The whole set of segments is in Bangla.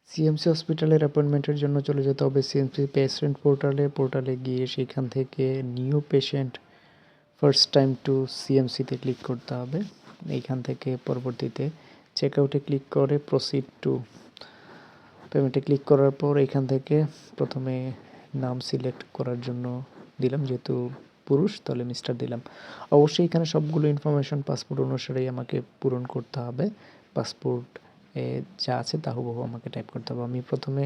সিএমসি হসপিটালের অ্যাপয়েন্টমেন্টের জন্য চলে যেতে হবে সিএমসি পেশেন্ট পোর্টালে গিয়ে সেখান থেকে new patient first time to সিএমসিতে ক্লিক করতে হবে। এইখান থেকে পরবর্তীতে চেক আউটে ক্লিক করে প্রসিড টু পেমেন্টে ক্লিক করার পর এখান থেকে প্রথমে নাম সিলেক্ট করার জন্য দিলাম, যেহেতু পুরুষ তাহলে মিস্টার দিলাম। অবশ্যই এখানে সবগুলো ইনফরমেশন পাসপোর্ট অনুসারেই আমাকে পূরণ করতে হবে। পাসপোর্ট যা আছে তা হুবহু আমাকে টাইপ করতে হবে। আমি প্রথমে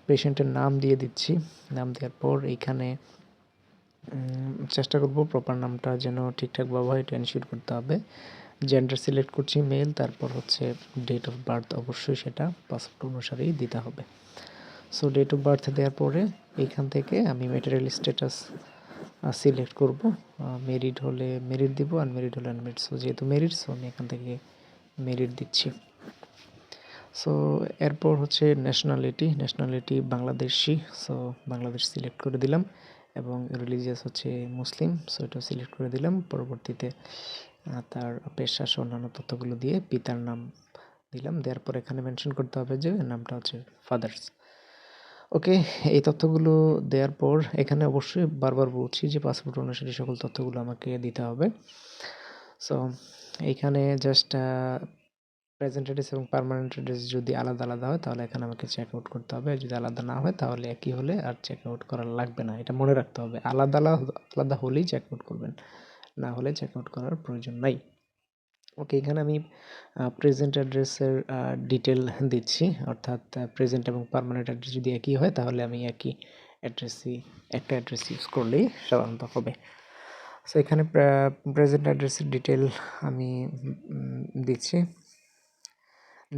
পেশেন্টের নাম দিয়ে দিচ্ছি। নাম দেওয়ার পর এইখানে চেষ্টা করব প্রপার নামটা যেন ঠিকঠাকভাবে হয় এটা এনশিওর করতে হবে। জেন্ডার সিলেক্ট করছি মেল, তারপর হচ্ছে ডেট অফ বার্থ অবশ্যই সেটা পাসপোর্ট অনুসারেই দিতে হবে। সো ডেট অফ বার্থ দেওয়ার পরে এইখান থেকে আমি ম্যাটেরিয়াল স্ট্যাটাস সিলেক্ট করব। মেরিড হলে মেরিড দিব, আনমেরিড হলে আনমেরিড। সো যেহেতু মেরিড, সো আমি এখান থেকে মেরিড দিচ্ছি। সো এরপর হচ্ছে nationality Bangladeshi. So Bangladesh select করে দিলাম এবং রিলিজিয়াস হচ্ছে মুসলিম, সো এটা সিলেক্ট করে দিলাম। পরবর্তীতে তার পেশা সহ অন্যান্য তথ্যগুলো দিয়ে পিতার নাম দিলাম। দেওয়ার পর এখানে মেনশন করতে হবে যে নামটা হচ্ছে ফাদার্স। ওকে, এই তথ্যগুলো দেওয়ার পর এখানে অবশ্যই বারবার বলছি যে পাসপোর্ট অনুসারে সকল তথ্যগুলো আমাকে দিতে হবে। সো এইখানে জাস্ট প্রেজেন্ট অ্যাড্রেস এবং পার্মানেন্ট অ্যাড্রেস যদি আলাদা আলাদা হয় তাহলে এখানে আমাকে চেক আউট করতে হবে। যদি আলাদা না হয় তাহলে একই হলে আর চেক আউট করা লাগবে না, এটা মনে রাখতে হবে। আলাদা আলাদা হলেই চেক আউট করবেন, না হলে চেক আউট করার প্রয়োজন নাই। ওকে, এখানে আমি প্রেজেন্ট অ্যাড্রেসের ডিটেল দিচ্ছি, অর্থাৎ প্রেজেন্ট এবং পার্মানেন্ট অ্যাড্রেস যদি একই হয় তাহলে আমি একই একটা অ্যাড্রেস ইউজ করলেই সাধারণত হবে। সো এখানে প্রেজেন্ট অ্যাড্রেসের ডিটেল আমি দিচ্ছি,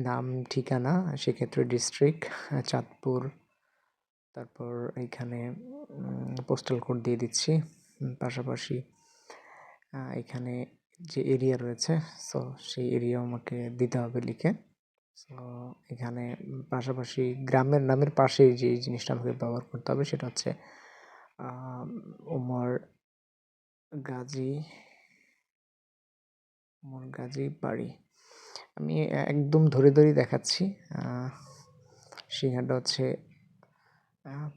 নাম, ঠিকানা, সেক্ষেত্রে ডিস্ট্রিক্ট চাঁদপুর, তারপর এইখানে পোস্টাল কোড দিয়ে দিচ্ছি। পাশাপাশি এখানে যে এরিয়া রয়েছে, সো সেই এরিয়াও আমাকে দিতে হবে লিখে। সো এখানে পাশাপাশি গ্রামের নামের পাশে যে জিনিসটা আমাকে ব্যবহার করতে হবে সেটা হচ্ছে ওমর গাজী বাড়ি। আমি একদম ধরে দেখাচ্ছি। সিংহাটা হচ্ছে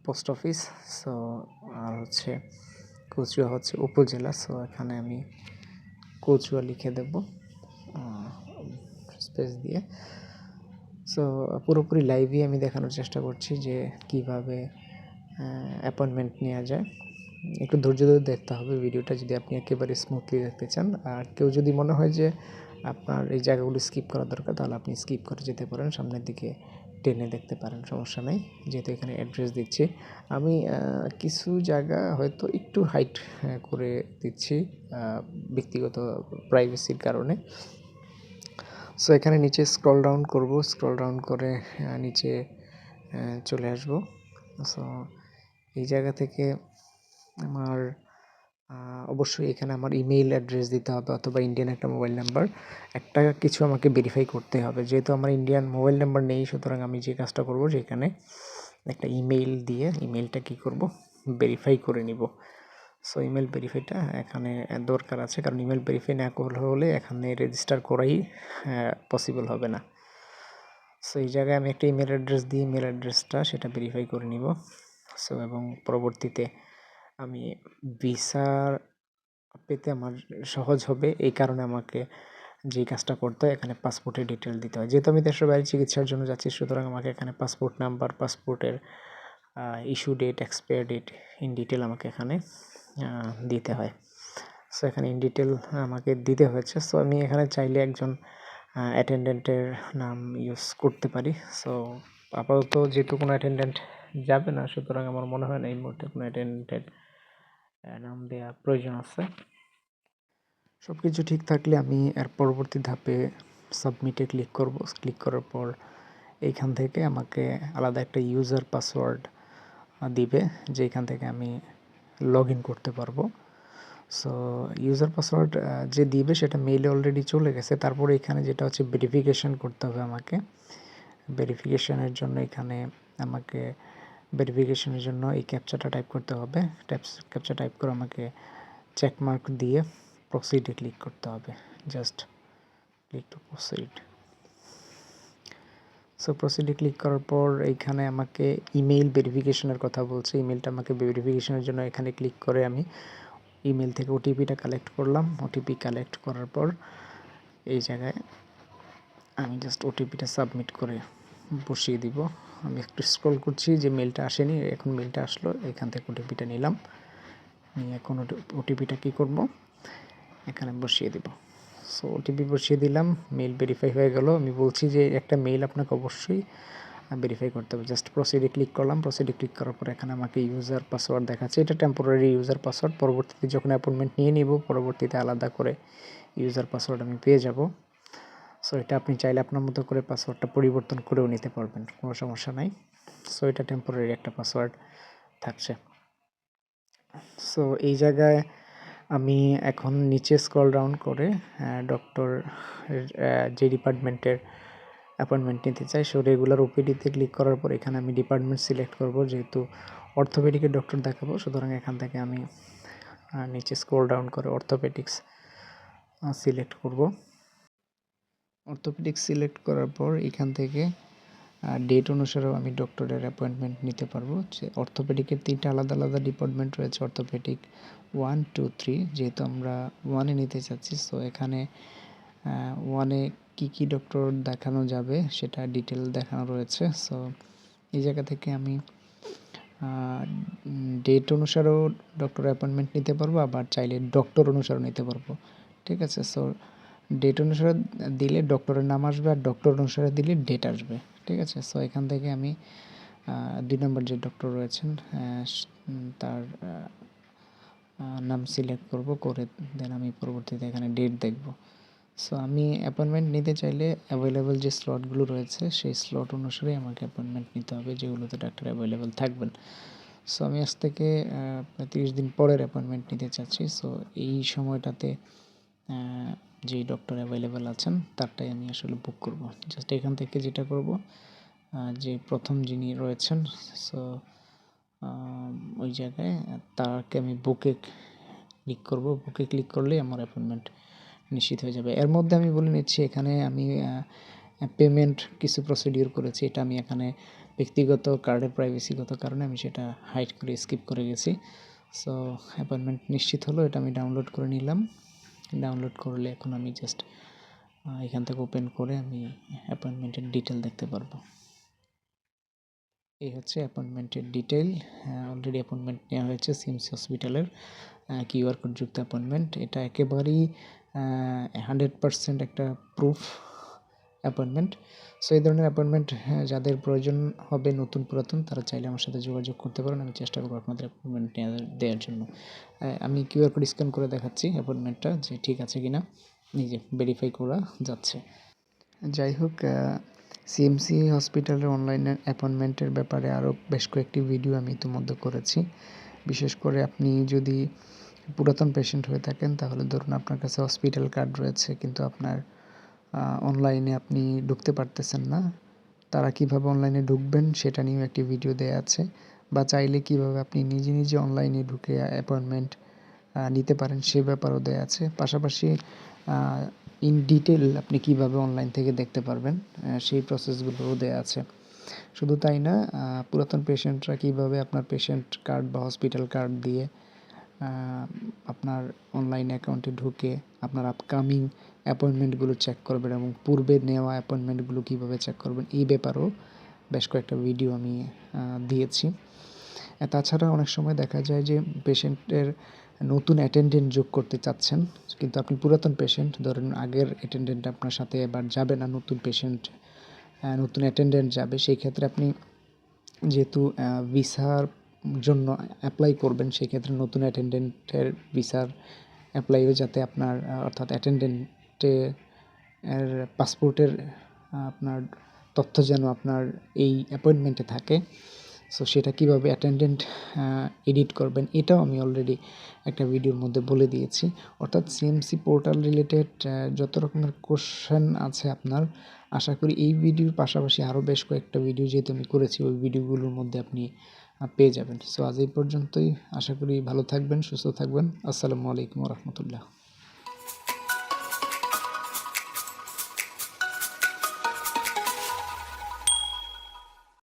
পোস্ট অফিস। সো আর হচ্ছে কচুয়া হচ্ছে উপজেলা। সো এখানে আমি কচুয়া লিখে দেব স্পেস দিয়ে। সো পুরোপুরি লাইভই আমি দেখানোর চেষ্টা করছি যে কিভাবে অ্যাপয়েন্টমেন্ট নেওয়া যায়। একটু ধৈর্য ধরে দেখতে হবে ভিডিওটা যদি আপনি একেবারে স্মুথলি দেখতে চান। আর কেউ যদি মনে হয় যে আপনার এই জায়গাগুলো স্কিপ করা দরকার তাহলে আপনি স্কিপ করে যেতে পারেন, সামনের দিকে টেনে দেখতে পারেন, সমস্যা নেই। যেহেতু এখানে অ্যাড্রেস দিচ্ছি আমি কিছু জায়গা হয়তো একটু হাইট করে দিচ্ছি ব্যক্তিগত প্রাইভেসির কারণে। সো এখানে নিচে স্ক্রল ডাউন করব, স্ক্রল ডাউন করে নিচে চলে আসব। সো এই জায়গা থেকে আমার অবশ্যই এখানে আমার ইমেইল অ্যাড্রেস দিতে হবে অথবা ইন্ডিয়ান একটা মোবাইল নাম্বার। একটা কিছু আমাকে ভেরিফাই করতে হবে, যেহেতু আমার ইন্ডিয়ান মোবাইল নাম্বার নেই, সুতরাং আমি যে কাজটা করব যেখানে একটা ইমেইল দিয়ে ইমেইলটা কী করব ভেরিফাই করে নিব। সো ইমেল ভেরিফাইটা এখানে দরকার আছে, কারণ ইমেল ভেরিফাই না হলে এখানে রেজিস্টার করাই পসিবল হবে না। সো এই জায়গায় আমি একটা ইমেল অ্যাড্রেস দিয়ে ইমেল অ্যাড্রেসটা সেটা ভেরিফাই করে নিব। সো এবং পরবর্তীতে আমি ভিসা পেতে আমার সহজ হবে, এই কারণে আমাকে যে কাজটা করতে হয় এখানে পাসপোর্টের ডিটেল দিতে হয়। যেহেতু আমি দেশের বাইরে চিকিৎসার জন্য যাচ্ছি, সুতরাং আমাকে এখানে পাসপোর্ট নাম্বার, পাসপোর্টের issue date, expire date in detail আমাকে এখানে দিতে হয়। সো এখানে ইন ডিটেল আমাকে দিতে হয়েছে। সো আমি এখানে চাইলে একজন অ্যাটেন্ডেন্টের নাম ইউজ করতে পারি। সো আপাতত যেহেতু কোনো অ্যাটেন্ডেন্ট যাবে না, সুতরাং আমার মনে হয় না এই মুহূর্তে কোনো অ্যাটেন্ডেন্টের নাম দেওয়া প্রয়োজন আছে। সব কিছু ঠিক থাকলে আমি এর পরবর্তী ধাপে সাবমিটে ক্লিক করব। ক্লিক করার পর এইখান থেকে আমাকে আলাদা একটা ইউজার পাসওয়ার্ড দিবে, যেখান থেকে আমি লগ ইন করতে পারবো। সো ইউজার পাসওয়ার্ড যে দিবে সেটা মেইলে অলরেডি চলে গেছে। তারপরে এখানে যেটা হচ্ছে ভেরিফিকেশান করতে হবে আমাকে। ভেরিফিকেশানের জন্য এখানে আমাকে ভেরিফিকেশানের জন্য এই ক্যাপচাটা টাইপ করতে হবে। ক্যাপচা টাইপ করে আমাকে চেকমার্ক দিয়ে প্রসিডে ক্লিক করতে হবে। Just click to proceed. So প্রসিডে ক্লিক করার পর এইখানে আমাকে ইমেইল ভেরিফিকেশনের কথা বলছে। ইমেইলটা আমাকে ভেরিফিকেশনের জন্য এখানে ক্লিক করে আমি ইমেল থেকে ওটিপিটা কালেক্ট করলাম। ওটিপি কালেক্ট করার পর এই জায়গায় আমি জাস্ট ওটিপিটা সাবমিট করে বসিয়ে দিব। আমি একটু স্ক্রল করছি যে মেলটা আসেনি, এখন মেলটা আসলো, এখান থেকে ওটিপিটা নিলাম, নিয়ে এখন ওটিপিটা কী করব, এখানে বসিয়ে দেব। সো ওটিপি বসিয়ে দিলাম, মেল ভেরিফাই হয়ে গেল। আমি বলছি যে একটা মেল আপনাকে অবশ্যই ভেরিফাই করতে হবে। জাস্ট প্রসিডে ক্লিক করলাম। প্রসিডে ক্লিক করার পর এখানে আমাকে ইউজার পাসওয়ার্ড দেখাচ্ছে। এটা টেম্পোরারি ইউজার পাসওয়ার্ড, পরবর্তীতে যখন অ্যাপয়েন্টমেন্ট নিয়ে নিব পরবর্তীতে আলাদা করে ইউজার পাসওয়ার্ড আমি পেয়ে যাব। সো এটা আপনি চাইলে আপনার মতো করে পাসওয়ার্ডটা পরিবর্তন করেও নিতে পারবেন, কোনো সমস্যা নাই। সো এটা টেম্পোরারি একটা পাসওয়ার্ড থাকছে। সো এই জায়গায় আমি এখন নিচে স্ক্রল ডাউন করে ডক্টর যে ডিপার্টমেন্টের অ্যাপয়েন্টমেন্ট নিতে চাই, সো রেগুলার ওপিডিতে ক্লিক করার পর এখানে আমি ডিপার্টমেন্ট সিলেক্ট করব। যেহেতু অর্থোপেডিকের ডক্টর দেখাবো, সুতরাং এখান থেকে আমি নিচে স্ক্রল ডাউন করে অর্থোপেডিক্স সিলেক্ট করব। অর্থোপেডিক্স সিলেক্ট করার পর এখান থেকে ডেট অনুসারেও আমি ডক্টরের অ্যাপয়েন্টমেন্ট নিতে পারবো। যে অর্থোপেডিকের 3টা আলাদা আলাদা ডিপার্টমেন্ট রয়েছে, অর্থোপেডিক 1, 2, 3। যেহেতু আমরা 1-এ নিতে চাচ্ছি, সো এখানে 1-এ কী ডক্টর দেখানো যাবে সেটা ডিটেল দেখানো রয়েছে। সো এই জায়গা থেকে আমি ডেট অনুসারেও ডক্টর অ্যাপয়েন্টমেন্ট নিতে পারবো, আবার চাইলে ডক্টর অনুসারেও নিতে পারবো। ঠিক আছে, সো ডেট অনুসারে দিলে ডক্টরের নাম আসবে, আর ডক্টর অনুসারে দিলে ডেট আসবে। ঠিক আছে, সো এখান থেকে আমি 2 নম্বর যে ডক্টর রয়েছেন তার নাম সিলেক্ট করব, করে দেন আমি পরবর্তীতে এখানে ডেট দেখব। সো আমি অ্যাপয়েন্টমেন্ট নিতে চাইলে অ্যাভেলেবেল যে স্লটগুলো রয়েছে সেই স্লট অনুসারে আমাকে অ্যাপয়েন্টমেন্ট নিতে হবে, যেগুলোতে ডাক্তার অ্যাভেলেবেল থাকবেন। সো আমি আজ থেকে 30 দিন পরের অ্যাপয়েন্টমেন্ট নিতে চাচ্ছি। সো এই সময়টাতে যেই ডক্টর অ্যাভেলেবেল আছেন তারটাই আমি আসলে বুক করব। জাস্ট এখান থেকে যেটা করব, যে প্রথম যিনি রয়েছেন, সো ওই জায়গায় তাকে আমি বুকে ক্লিক করব। বুকে ক্লিক করলেই আমার অ্যাপয়েন্টমেন্ট নিশ্চিত হয়ে যাবে। এর মধ্যে আমি বলে নিচ্ছি, এখানে আমি পেমেন্ট কিছু প্রসিডিওর করেছি, এটা আমি এখানে ব্যক্তিগত কার্ডের প্রাইভেসিগত কারণে আমি সেটা হাইড করে স্কিপ করে গেছি। সো অ্যাপয়েন্টমেন্ট নিশ্চিত হলো, এটা আমি ডাউনলোড করে নিলাম। ডাউনলোড করলে এখন আমি জাস্ট এখান থেকে ওপেন করে আমি অ্যাপয়েন্টমেন্টের ডিটেল দেখতে পারবো। এই হচ্ছে অ্যাপয়েন্টমেন্টের ডিটেল। অলরেডি অ্যাপয়েন্টমেন্ট নেওয়া হয়েছে সিএমসি হসপিটালের কিউআর কোড যুক্ত অ্যাপয়েন্টমেন্ট। এটা একেবারেই 100% একটা প্রুফ অ্যাপয়েন্টমেন্ট। সো এই ধরনের অ্যাপয়েন্টমেন্ট যাদের প্রয়োজন হবে, নতুন পুরাতন, তারা চাইলে আমার সাথে যোগাযোগ করতে পারেন। আমি চেষ্টা করবো আপনাদের অ্যাপয়েন্টমেন্ট দেওয়ার জন্য। আমি কিউআর কোড স্ক্যান করে দেখাচ্ছি অ্যাপয়েন্টমেন্টটা যে ঠিক আছে কিনা, নিজে ভেরিফাই করা যাচ্ছে। যাই হোক, সিএমসি হসপিটালের অনলাইনে অ্যাপয়েন্টমেন্টের ব্যাপারে আরও বেশ কয়েকটি ভিডিও আমি ইতিমধ্যে করেছি। বিশেষ করে আপনি যদি পুরাতন পেশেন্ট হয়ে থাকেন, তাহলে ধরুন আপনার কাছে হসপিটাল কার্ড রয়েছে কিন্তু আপনার অনলাইনে আপনি ঢুকতে পারতেছেন না, তারা কিভাবে অনলাইনে ঢুকবেন সেটা নিয়েও একটি ভিডিও দেয়া আছে। বা চাইলে কিভাবে আপনি নিজে নিজে অনলাইনে ঢুকে অ্যাপয়েন্টমেন্ট নিতে পারেন সে ব্যাপারও দেয়া আছে। পাশাপাশি ইন ডিটেল আপনি কিভাবে অনলাইন থেকে দেখতে পারবেন সেই প্রসেসগুলোও দেয়া আছে। শুধু তাই না, পুরাতন পেশেন্টরা কিভাবে আপনার পেশেন্ট কার্ড বা হসপিটাল কার্ড দিয়ে আপনার অনলাইন অ্যাকাউন্টে ঢুকে আপনার আপকামিং অ্যাপয়েন্টমেন্টগুলো চেক করবেন এবং পূর্বে নেওয়া অ্যাপয়েন্টমেন্টগুলো কীভাবে চেক করবেন, এই ব্যাপারেও বেশ কয়েকটা ভিডিও আমি দিয়েছি। তাছাড়া অনেক সময় দেখা যায় যে পেশেন্টের নতুন অ্যাটেন্ডেন্ট যোগ করতে চাচ্ছেন, কিন্তু আপনি পুরাতন পেশেন্ট, ধরেন আগের অ্যাটেন্ডেন্ট আপনার সাথে এবার যাবে না, নতুন পেশেন্ট নতুন অ্যাটেন্ডেন্ট যাবে। সেই ক্ষেত্রে আপনি যেহেতু ভিসার জন্য অ্যাপ্লাই করবেন, সেই ক্ষেত্রে নতুন অ্যাটেন্ডেন্টের ভিসার অ্যাপ্লাইও যাতে আপনার অর্থাৎ অ্যাটেন্ডেন্টের পাসপোর্টের আপনার তথ্য যেন আপনার এই অ্যাপয়েন্টমেন্টে থাকে। সো সেটা কীভাবে অ্যাটেন্ডেন্ট এডিট করবেন এটাও আমি অলরেডি একটা ভিডিওর মধ্যে বলে দিয়েছি। অর্থাৎ সিএমসি পোর্টাল রিলেটেড যত রকমের কোশ্চেন আছে আপনার, আশা করি এই ভিডিওর পাশাপাশি আরও বেশ কয়েকটা ভিডিও যেহেতু আমি করেছি ওই ভিডিওগুলোর মধ্যে আপনি পেয়ে যাবেন। সো আজ এই পর্যন্তই, আশা করি ভালো থাকবেন, সুস্থ থাকবেন। আসসালামু আলাইকুম ওয়া রাহমাতুল্লাহ।